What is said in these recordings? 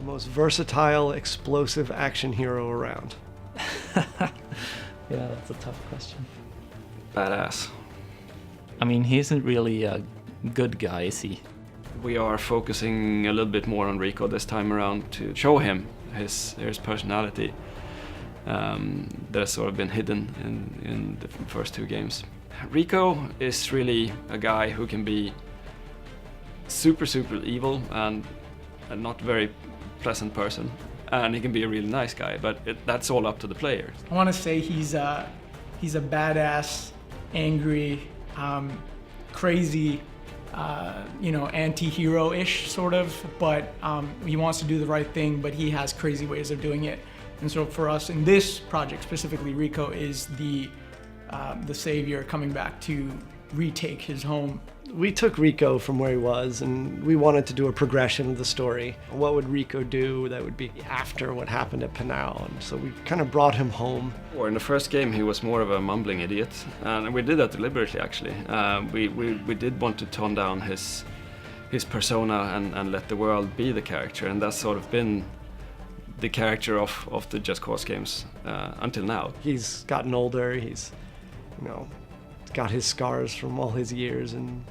Most versatile, explosive action hero around. Yeah, that's a tough question. Badass. I mean, he isn't really a good guy, is he? We are focusing a little bit more on Рико this time around to show him his personality that has sort of been hidden in the first two games. Рико is really a guy who can be super evil and a not very pleasant person, and he can be a really nice guy, but that's all up to the player. I want to say he's a badass, angry, crazy, anti-hero-ish sort of, but he wants to do the right thing, but he has crazy ways of doing it. And so for us in this project specifically, Рико is the savior coming back to retake his home. We took Рико from where he was, and we wanted to do a progression of the story. What would Рико do that would be after what happened at Panau? And so we kind of brought him home. Or in the first game, he was more of a mumbling idiot, and we did that deliberately, actually. We did want to tone down his persona and let the world be the character, and that's sort of been the character of the Just Cause games until now. He's gotten older. He's, got his scars from all his years in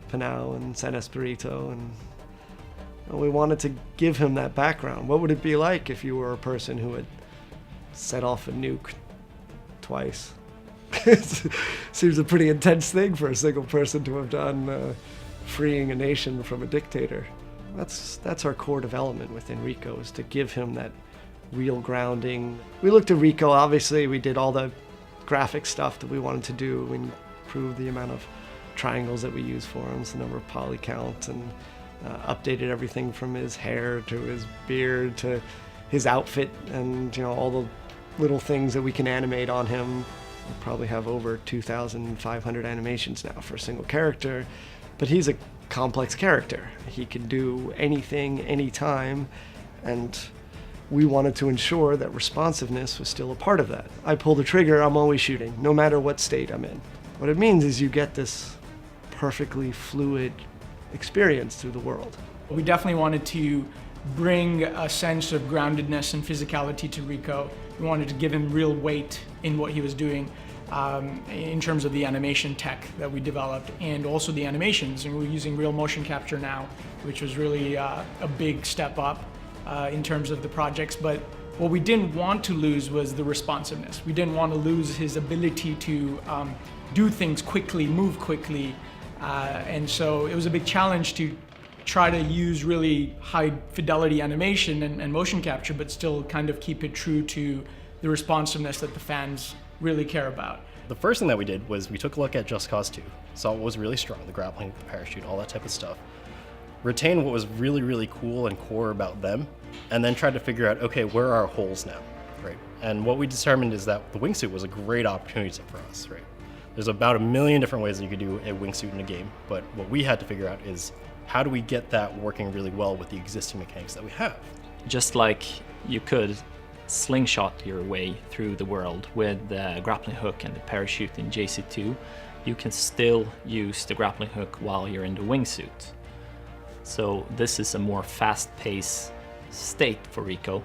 Panau and San Espirito, and we wanted to give him that background. What would it be like if you were a person who had set off a nuke twice? Seems a pretty intense thing for a single person to have done, freeing a nation from a dictator. That's our core development within Рико, is to give him that real grounding. We looked at Рико, obviously we did all the graphic stuff that we wanted to do. We improved the amount of triangles that we use for him, the number of poly counts, and updated everything from his hair to his beard to his outfit, and all the little things that we can animate on him. We probably have over 2,500 animations now for a single character, but he's a complex character. He can do anything, anytime, and we wanted to ensure that responsiveness was still a part of that. I pull the trigger, I'm always shooting, no matter what state I'm in. What it means is you get this perfectly fluid experience through the world. We definitely wanted to bring a sense of groundedness and physicality to Рико. We wanted to give him real weight in what he was doing in terms of the animation tech that we developed, and also the animations. And we're using real motion capture now, which was really a big step up in terms of the projects. But what we didn't want to lose was the responsiveness. We didn't want to lose his ability to do things quickly, move quickly. And so it was a big challenge to try to use really high fidelity animation and motion capture, but still kind of keep it true to the responsiveness that the fans really care about. The first thing that we did was we took a look at Just Cause 2, saw what was really strong, the grappling, the parachute, all that type of stuff, retained what was really cool and core about them, and then tried to figure out, okay, where are our holes now, right? And what we determined is that the wingsuit was a great opportunity for us, right? There's about 1 million different ways that you could do a wingsuit in a game, but what we had to figure out is how do we get that working really well with the existing mechanics that we have? Just like you could slingshot your way through the world with the grappling hook and the parachute in JC2, you can still use the grappling hook while you're in the wingsuit. So this is a more fast-paced state for Рико.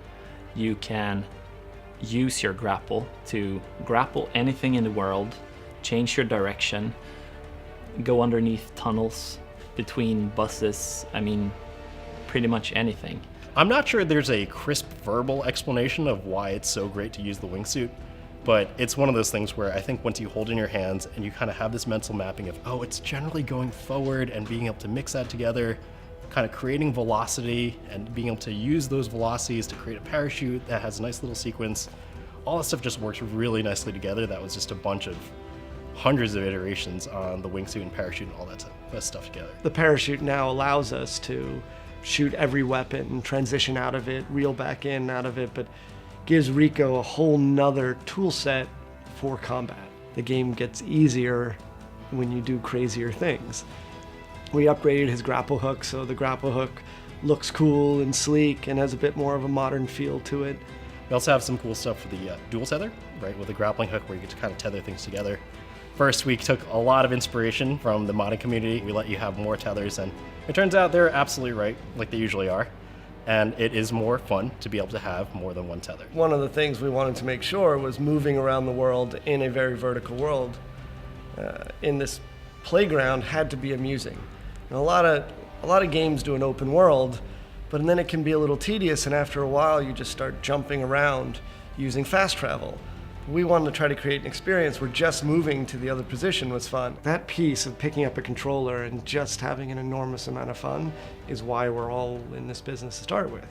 You can use your grapple to grapple anything in the world, change your direction, go underneath tunnels, between buses, pretty much anything. I'm not sure there's a crisp verbal explanation of why it's so great to use the wingsuit, but it's one of those things where I think once you hold it in your hands and you kind of have this mental mapping of, oh, it's generally going forward, and being able to mix that together, kind of creating velocity and being able to use those velocities to create a parachute that has a nice little sequence, all that stuff just works really nicely together. That was just a bunch of hundreds of iterations on the wingsuit and parachute and all that stuff together. The parachute now allows us to shoot every weapon, transition out of it, reel back in out of it, but gives Рико a whole nother tool set for combat. The game gets easier when you do crazier things. We upgraded his grapple hook, so the grapple hook looks cool and sleek and has a bit more of a modern feel to it. We also have some cool stuff for the dual tether, right, with the grappling hook where you get to kind of tether things together. First, we took a lot of inspiration from the modding community. We let you have more tethers, and it turns out they're absolutely right, like they usually are. and it is more fun to be able to have more than one tether. One of the things we wanted to make sure was moving around the world in a very vertical world in this playground had to be amusing. And a lot of games do an open world, but then it can be a little tedious, and after a while you just start jumping around using fast travel. We wanted to try to create an experience where just moving to the other position was fun. That piece of picking up a controller and just having an enormous amount of fun is why we're all in this business to start with.